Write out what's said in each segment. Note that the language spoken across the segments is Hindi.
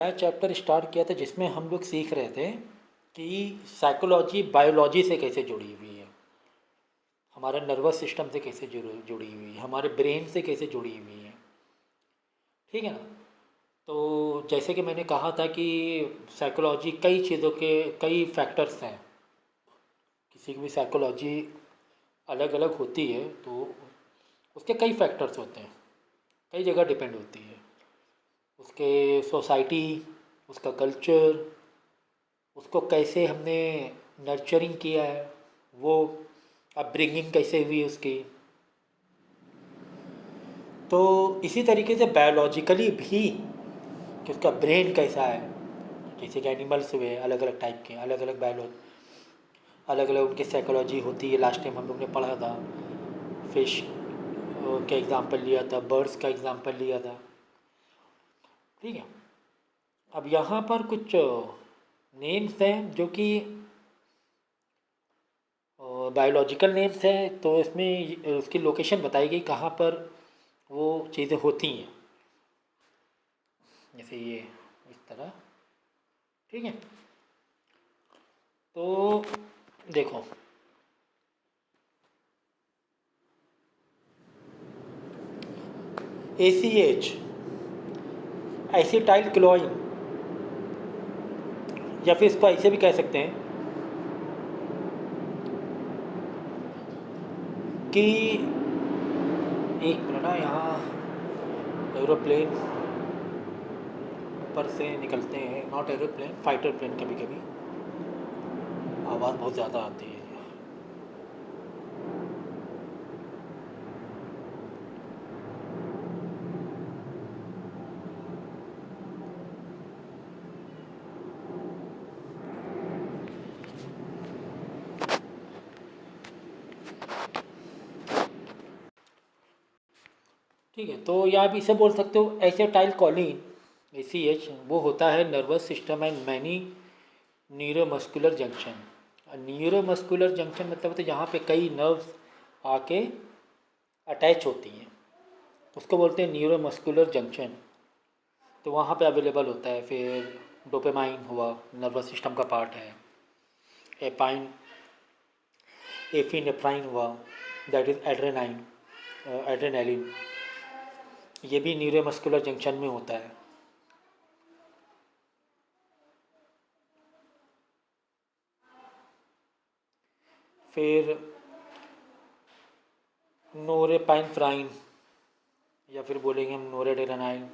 नया चैप्टर स्टार्ट किया था जिसमें हम लोग सीख रहे थे कि साइकोलॉजी बायोलॉजी से कैसे जुड़ी हुई है, हमारे नर्वस सिस्टम से कैसे जुड़ी हुई है, हमारे ब्रेन से कैसे जुड़ी हुई है। ठीक है ना। तो जैसे कि मैंने कहा था कि साइकोलॉजी कई चीज़ों के कई फैक्टर्स हैं। किसी की भी साइकोलॉजी अलग अलग होती है तो उसके कई फैक्टर्स होते हैं, कई जगह डिपेंड होती है। उसके सोसाइटी, उसका कल्चर, उसको कैसे हमने नर्चरिंग किया है, वो अपब्रिंगिंग कैसे हुई उसकी। तो इसी तरीके से बायोलॉजिकली भी कि उसका ब्रेन कैसा है। जैसे कि एनिमल्स हुए अलग अलग टाइप के, अलग अलग अलग अलग उनकी साइकोलॉजी होती है। लास्ट टाइम हम लोग ने पढ़ा था, फिश का एग्ज़ाम्पल लिया था, बर्ड्स का एग्ज़ाम्पल लिया था। ठीक है। अब यहाँ पर कुछ नेम्स हैं जो कि बायोलॉजिकल नेम्स हैं, तो इसमें उसकी लोकेशन बताई गई कहाँ पर वो चीज़ें होती हैं। जैसे ये इस तरह। ठीक है। तो देखो, ACH एसिटाइल क्लोइन, या फिर इसको ऐसे भी कह सकते हैं कि एक मिनट ना, यहाँ एरोप्लेन ऊपर से निकलते हैं, नॉट एरोप्लेन, फाइटर प्लेन। कभी कभी आवाज़ बहुत ज़्यादा आती है। ठीक है, तो या आप इसे बोल सकते हो एसिटाइल कोलिन, ACH। वो होता है nervous system and many neuromuscular junction. Neuromuscular junction मतलब होता है जहाँ पे कई नर्व्स आके अटैच होती हैं, उसको बोलते हैं न्यूरोमस्कुलर जंक्शन। तो वहाँ पे अवेलेबल होता है। फिर डोपामाइन हुआ, नर्वस सिस्टम का पार्ट है। एपाइन एफिनेफ्राइन हुआ, दैट इज़ एड्रेनाइन, एड्रेनालिन, ये भी न्यूरोमस्कुलर जंक्शन में होता है। फिर नोरेपाइनफ्राइन, या फिर बोलेंगे हम नोरेडेरेनाइन,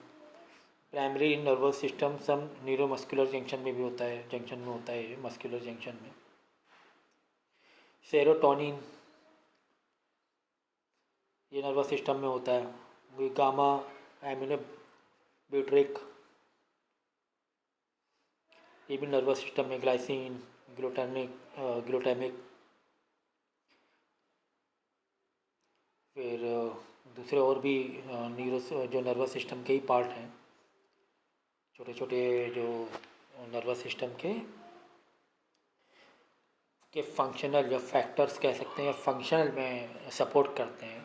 प्राइमरी नर्वस सिस्टम सम न्यूरोमस्कुलर जंक्शन में भी होता है, जंक्शन में होता है, मस्कुलर जंक्शन में। सेरोटोनिन, ये नर्वस सिस्टम में होता है। गामा एमिनो ब्यूट्रिक, ये भी नर्वस सिस्टम में। Glycine, glutamic. फिर दूसरे और भी न्यूरो जो नर्वस सिस्टम के ही पार्ट हैं, छोटे छोटे जो नर्वस सिस्टम के फंक्शनल या फैक्टर्स कह सकते हैं, या फंक्शनल में सपोर्ट करते हैं।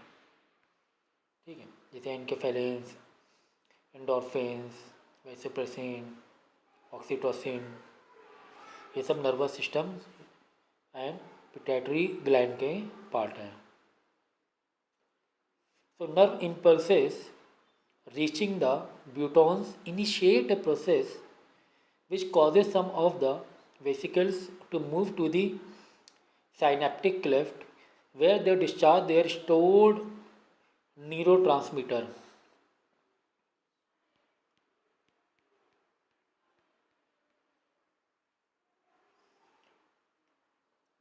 ठीक है। जैसे एनकेफेलिन्स, एंडोर्फिन्स, वैसोप्रेसिन, ऑक्सीटोसिन, ये सब nervous system and pituitary gland के पार्ट हैं। So nerve impulses reaching the buttons initiate a process which causes some of the vesicles to move to the synaptic cleft where they discharge their stored neurotransmitter.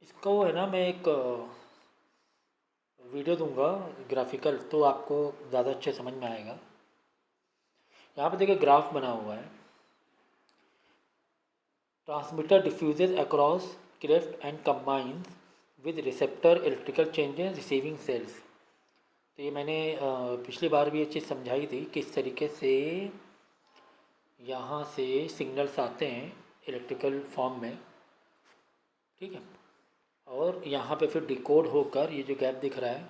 इसको है ना, मैं एक वीडियो दूंगा ग्राफिकल, तो आपको ज़्यादा अच्छे समझ में आएगा। यहाँ पे देखिए ग्राफ बना हुआ है। Transmitter diffuses across cleft and combines with receptor electrical changes receiving cells. तो ये मैंने पिछली बार भी ये चीज़ समझाई थी, किस तरीके से यहाँ से सिग्नल्स आते हैं इलेक्ट्रिकल फॉर्म में। ठीक है। और यहाँ पे फिर डिकोड होकर ये जो गैप दिख रहा है,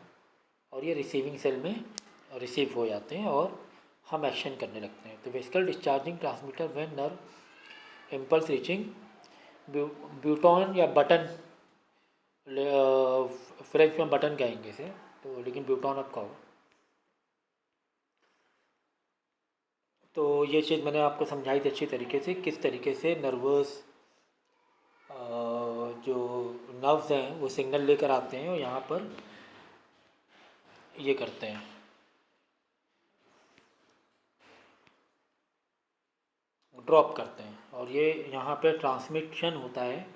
और ये रिसीविंग सेल में रिसीव हो जाते हैं और हम एक्शन करने लगते हैं। तो vesicle discharging transmitter when nerve impulse reaching bouton या बटन, फ्रेंच में बटन कहेंगे इसे, तो लेकिन ब्यूटॉन आप कहो। तो ये चीज़ मैंने आपको समझाई थी अच्छी तरीके से, किस तरीके से नर्वस जो नर्व्स हैं वो सिग्नल लेकर आते हैं और यहाँ पर ये करते हैं, ड्रॉप करते हैं, और ये यहाँ पे ट्रांसमिशन होता है।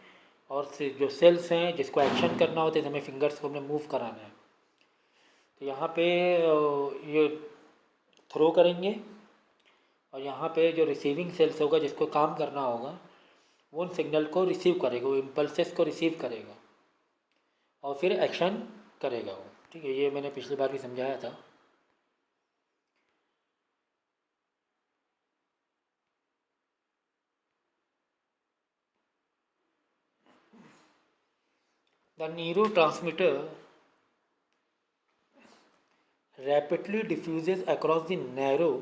और जो सेल्स हैं जिसको एक्शन करना होता है, हमें फिंगर्स को हमें मूव कराना है, तो यहाँ पे ये थ्रो करेंगे, और यहाँ पे जो रिसीविंग सेल्स होगा जिसको काम करना होगा वो उन सिग्नल को रिसीव करेगा, वो इम्पल्सेस को रिसीव करेगा और फिर एक्शन करेगा वो। ठीक है, ये मैंने पिछली बार भी समझाया था। The neurotransmitter rapidly diffuses across the narrow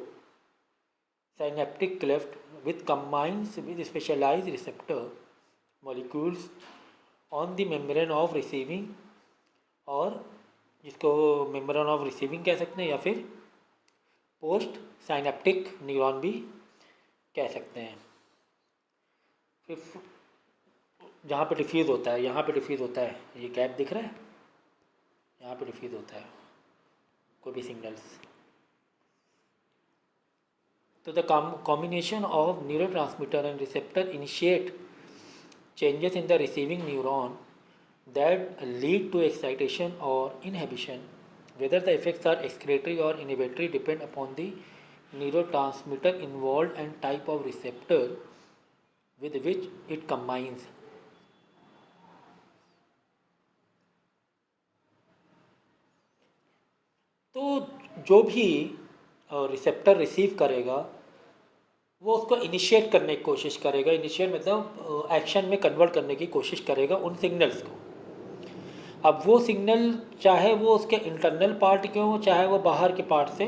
synaptic cleft which combines with specialized receptor molecules on the membrane of receiving, और जिसको मेम्ब्रेन ऑफ रिसीविंग कह सकते हैं या फिर पोस्ट साइनेप्टिक न्यूरॉन भी कह सकते हैं। फिर जहाँ पे डिफ्यूज़ होता है, यहाँ पे डिफ्यूज़ होता है, ये गैप दिख रहा है, यहाँ पे डिफ्यूज़ होता है कोई भी सिग्नल्स। तो the combination of neurotransmitter and receptor initiate changes in the receiving neuron that lead to excitation or inhibition. Whether the effects are excretory or inhibitory depend upon the neurotransmitter involved and type of receptor with which it combines. तो जो भी रिसेप्टर रिसीव करेगा वो उसको इनिशिएट करने की कोशिश करेगा, इनिशिएट मतलब एक्शन में कन्वर्ट करने की कोशिश करेगा उन सिग्नल्स को। अब वो सिग्नल चाहे वो उसके इंटरनल पार्ट के हों, चाहे वो बाहर के पार्ट से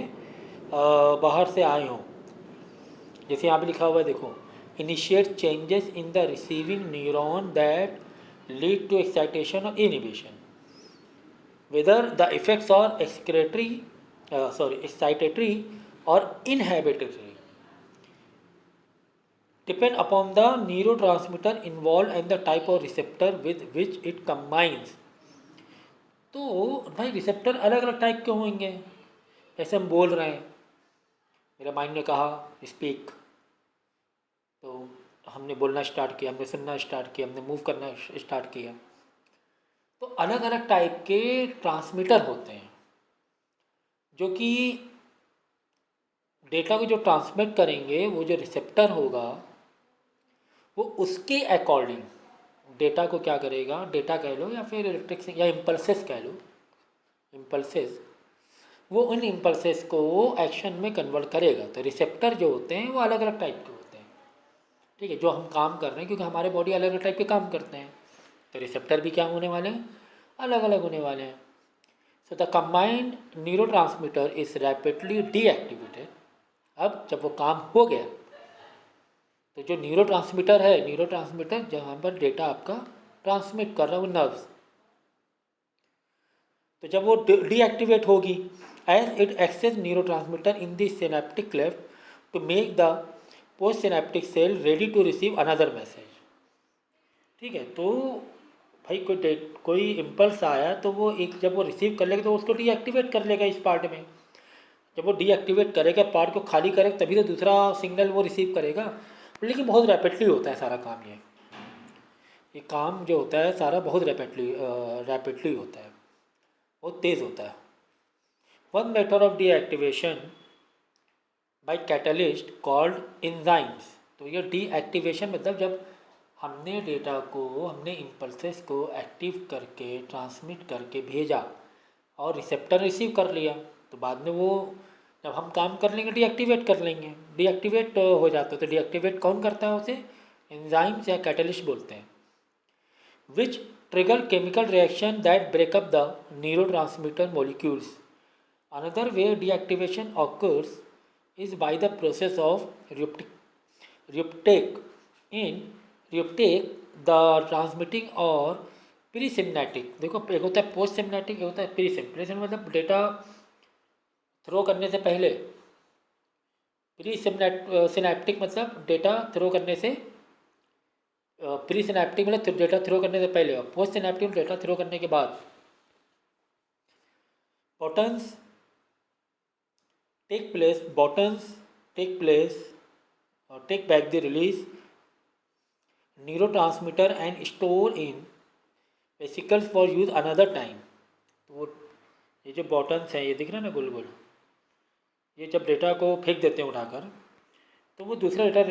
बाहर से आए हों। जैसे यहाँ पे लिखा हुआ है देखो, initiate changes in the receiving neuron that lead to excitation और inhibition, whether the effects are excitatory or inhibitory depend upon the neurotransmitter involved and the type of receptor with which it combines. तो भाई रिसेप्टर अलग अलग टाइप के होंगे। जैसे हम बोल रहे हैं, मेरा माइंड ने कहा स्पीक, तो हमने बोलना स्टार्ट किया, हमने सुनना स्टार्ट किया, हमने मूव करना स्टार्ट किया। तो अलग अलग टाइप के ट्रांसमीटर होते हैं जो कि डेटा को जो ट्रांसमिट करेंगे, वो जो रिसेप्टर होगा वो उसके अकॉर्डिंग डेटा को क्या करेगा, डेटा कह लो या फिर इलेक्ट्रिक या इम्पल्सेस कह लो, इम्पल्सेस, वो उन इम्पल्सेस को एक्शन में कन्वर्ट करेगा। तो रिसेप्टर जो होते हैं वो अलग अलग टाइप के होते हैं। ठीक है, जो हम काम कर रहे हैं, क्योंकि हमारे बॉडी अलग अलग टाइप के काम करते हैं, तो रिसेप्टर भी क्या होने वाले हैं, अलग अलग होने वाले हैं। So the combined neurotransmitter is rapidly deactivated. अब जब वो काम हो गया तो जो न्यूरोट्रांसमीटर है, न्यूरोट्रांसमीटर जहाँ पर डेटा आपका ट्रांसमिट कर रहा है वो नर्व्स, तो जब वो डीएक्टिवेट होगी, as it excess neurotransmitter in the synaptic cleft to make the post synaptic cell ready to receive another message. ठीक है, तो भाई कोई इम्पल्स आया तो वो एक जब वो रिसीव कर लेगा तो उसको डीएक्टिवेट कर लेगा इस पार्ट में। जब वो डीएक्टिवेट करेगा, पार्ट को खाली करेगा, तभी तो दूसरा सिग्नल वो रिसीव करेगा। लेकिन बहुत रैपिडली होता है सारा काम, ये काम जो होता है सारा बहुत रैपिडली होता है, बहुत तेज़ होता है। One method of deactivation by catalyst called enzymes. तो ये डीएक्टिवेशन मतलब जब हमने डेटा को, हमने इम्पल्सेस को एक्टिव करके ट्रांसमिट करके भेजा और रिसेप्टर रिसीव कर लिया, तो बाद में वो जब हम काम कर लेंगे डीएक्टिवेट कर लेंगे, डीएक्टिवेट हो जाता है। तो डीएक्टिवेट कौन करता है उसे, एंजाइम्स या कैटलिस्ट बोलते हैं। Which trigger chemical reaction that break up the neurotransmitter molecules. Another way deactivation occurs is by the process of reuptake in reuptake the transmitting और प्रीसिम्नेटिक। देखो एक होता है पोस्ट सिम्नेटिक, एक होता है प्री मतलब डेटा थ्रो करने से पहले। प्री सिनेप्टिक मतलब डेटा थ्रो करने से, प्री सिनेप्टिक मतलब डेटा थ्रो करने से पहले, और पोस्ट सिनेप्टिक डेटा थ्रो करने के बाद। बॉटन्स take place or take back the release neurotransmitter and store in vesicles for use another time। तो वो ये जो बॉटन्स हैं, ये दिख रहा है ना गोल गोल, ये जब डेटा को फेंक देते हैं उठाकर, तो वो दूसरा डेटा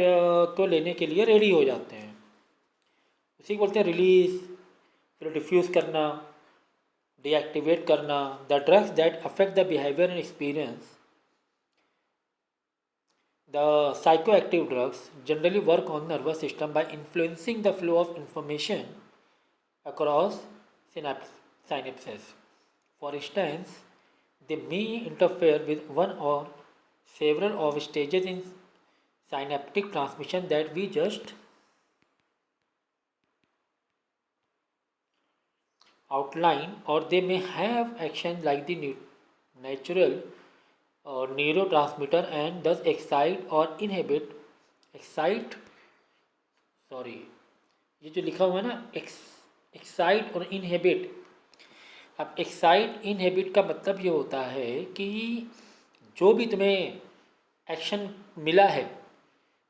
को लेने के लिए रेडी हो जाते हैं। उसी को बोलते हैं रिलीज, फिर डिफ्यूज़ करना, डीएक्टिवेट करना। The drugs that affect the behaviour and experience, the psychoactive drugs generally work on nervous system by influencing the flow of information across synapses. For instance, they may interfere with one or several of stages in synaptic transmission that we just outline, or they may have action like the natural neurotransmitter and thus excite sorry ये जो लिखा हुआ है ना एक्साइट और इनहिबिट। अब एक्साइट इनहिबिट का मतलब ये होता है कि जो भी तुम्हें एक्शन मिला है,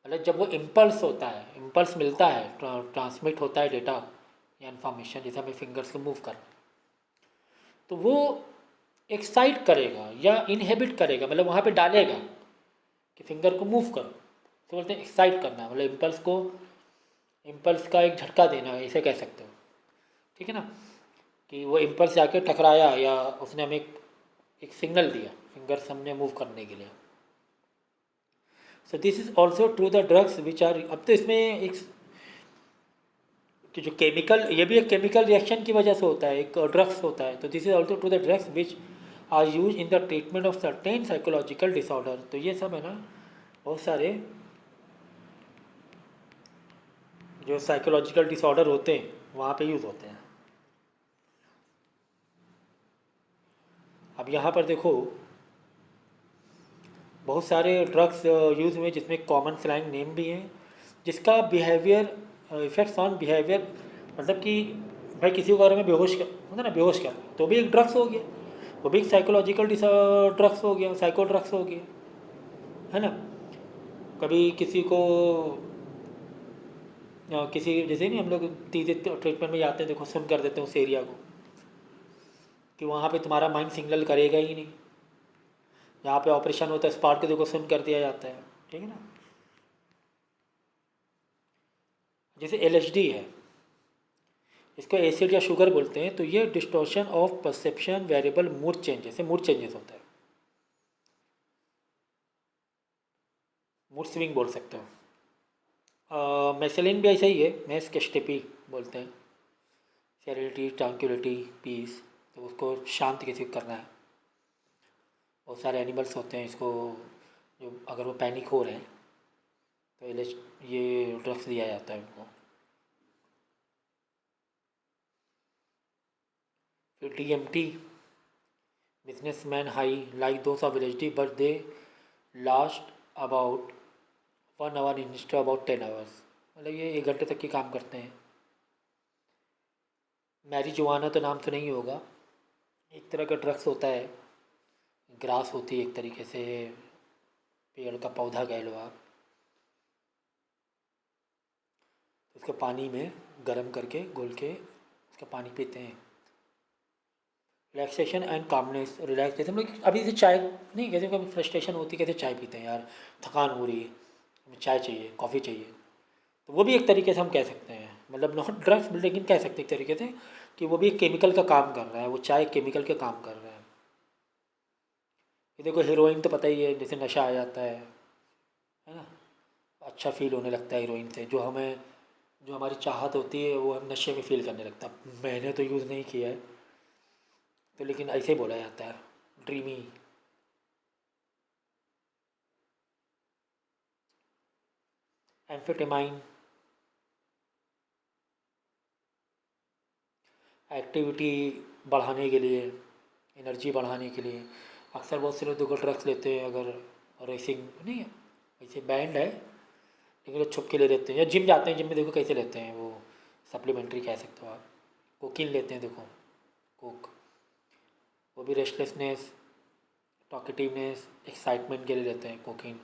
मतलब जब वो इम्पल्स होता है, इम्पल्स मिलता है, ट्रांसमिट होता है डेटा या इन्फॉर्मेशन, जैसे हमें फिंगर्स को मूव कर, तो वो एक्साइट करेगा या इनहिबिट करेगा, मतलब वहाँ पे डालेगा कि फिंगर को मूव करो, तो बोलते हैं एक्साइट करना, मतलब इम्पल्स का एक झटका देना, ऐसे कह सकते हो। ठीक है ना, कि वो इम्पल्स जाके टकराया या उसने हमें एक सिग्नल दिया फिंगर हमने मूव करने के लिए। So this is also to the drugs which are, अब तो इसमें एक कि जो केमिकल, ये भी एक केमिकल रिएक्शन की वजह से होता है, एक ड्रग्स होता है। तो this is also to the drugs which are use in the treatment of certain psychological disorder. तो ये सब है ना, बहुत सारे जो साइकोलॉजिकल डिसऑर्डर होते हैं वहाँ पे यूज़ होते हैं। अब यहाँ पर देखो बहुत सारे ड्रग्स यूज़ हुए जिसमें कॉमन स्लैंग नेम भी हैं, जिसका बिहेवियर इफेक्ट्स ऑन बिहेवियर, मतलब कि भाई किसी को अगर मैं बेहोश कर होता ना, बेहोश कर, तो भी एक ड्रग्स हो गया, वो भी एक साइकोलॉजिकल ड्रग्स हो गया, साइको ड्रग्स हो गया, है ना। कभी किसी को किसी जैसे नहीं हम लोग तीसरे ट्रीटमेंट में जाते हैं, देखो सुन कर देते हैं उस एरिया को, कि वहाँ पे तुम्हारा माइंड सिग्नल करेगा ही नहीं। जहाँ पे ऑपरेशन होता है स्पॉट को देखो सुन कर दिया जाता है। ठीक है ना, जैसे LSD है, इसको एसिड या शुगर बोलते हैं। तो ये distortion of perception variable mood change, जैसे मूड चेंजेस होता है, मूड स्विंग बोल सकते हो। मेसेलिन भी ऐसा ही है, मेसकेस्टेपी बोलते हैं, सेरेनिटी, ट्रांक्विलिटी, पीस। तो उसको शांत कैसे करना है। बहुत सारे एनिमल्स होते हैं इसको, जो अगर वो पैनिक हो रहे हैं तो ये ड्रग्स दिया जाता है उनको। फिर DMT, businessman high like those of LSD but they last about 1 hour instead about 10 hours, मतलब ये 1 घंटे तक के काम करते हैं। मैरिजुआना तो नाम तो नहीं होगा, एक तरह का ड्रग्स होता है, ग्रास होती है एक तरीके से, पेड़ का पौधा कह लो आप। उसको पानी में गर्म करके घोल के उसका पानी पीते हैं। रिलैक्सेशन एंड कामनेस, रिलैक्स, जैसे हम लोग अभी से चाय नहीं, कैसे कभी फ्रस्ट्रेशन होती है कैसे चाय पीते हैं, यार थकान हो रही है, हमें चाय चाहिए, कॉफ़ी चाहिए, तो वो भी एक तरीके से हम कह सकते हैं, मतलब नॉट ड्रग्स लेकिन कह सकते हैं एक तरीके से कि वो भी एक केमिकल का काम कर रहा है, वो चाय केमिकल का काम कर रहा है। ये देखो हीरोइन तो पता ही है, जैसे नशा आ जाता है ना, अच्छा फील होने लगता है हीरोइन से, जो हमारी चाहत होती है वो हम नशे में फील करने लगता है। मैंने तो यूज़ नहीं किया है, तो लेकिन ऐसे ही बोला जाता है, ड्रीमी। एम्फेटामाइन, एक्टिविटी बढ़ाने के लिए, एनर्जी बढ़ाने के लिए। अक्सर बहुत से लोग देखो ड्रग्स लेते हैं, अगर रेसिंग नहीं है वैसे बैंड है, लेकिन लोग छुप के ले लेते हैं, या जिम जाते हैं, जिम में देखो कैसे लेते हैं वो, सप्लीमेंट्री कह सकते हो आप। कोकीन लेते हैं देखो, कोक, वो भी रेस्टलेसनेस, टॉकेटिवनेस, एक्साइटमेंट के लिए लेते हैं कोकीन।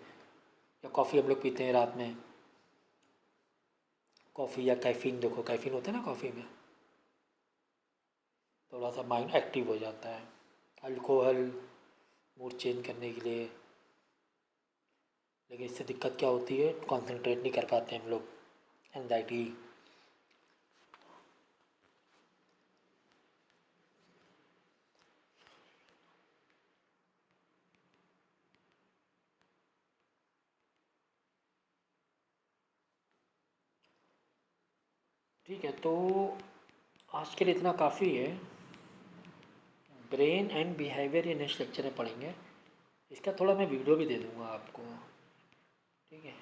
या कॉफ़ी हम लोग पीते हैं रात में, कॉफ़ी या कैफ़ीन, देखो कैफ़ीन होता है ना कॉफ़ी में, थोड़ा सा माइंड एक्टिव हो जाता है। अल्कोहल मूड चेंज करने के लिए, लेकिन इससे दिक्कत क्या होती है, कंसंट्रेट नहीं कर पाते हम लोग, एंजाइटी। ठीक है, तो आज के लिए इतना काफ़ी है। ब्रेन एंड बिहेवियर ये नेक्स्ट लेक्चर में पढ़ेंगे। इसका थोड़ा मैं वीडियो भी दे दूँगा आपको, ठीक है।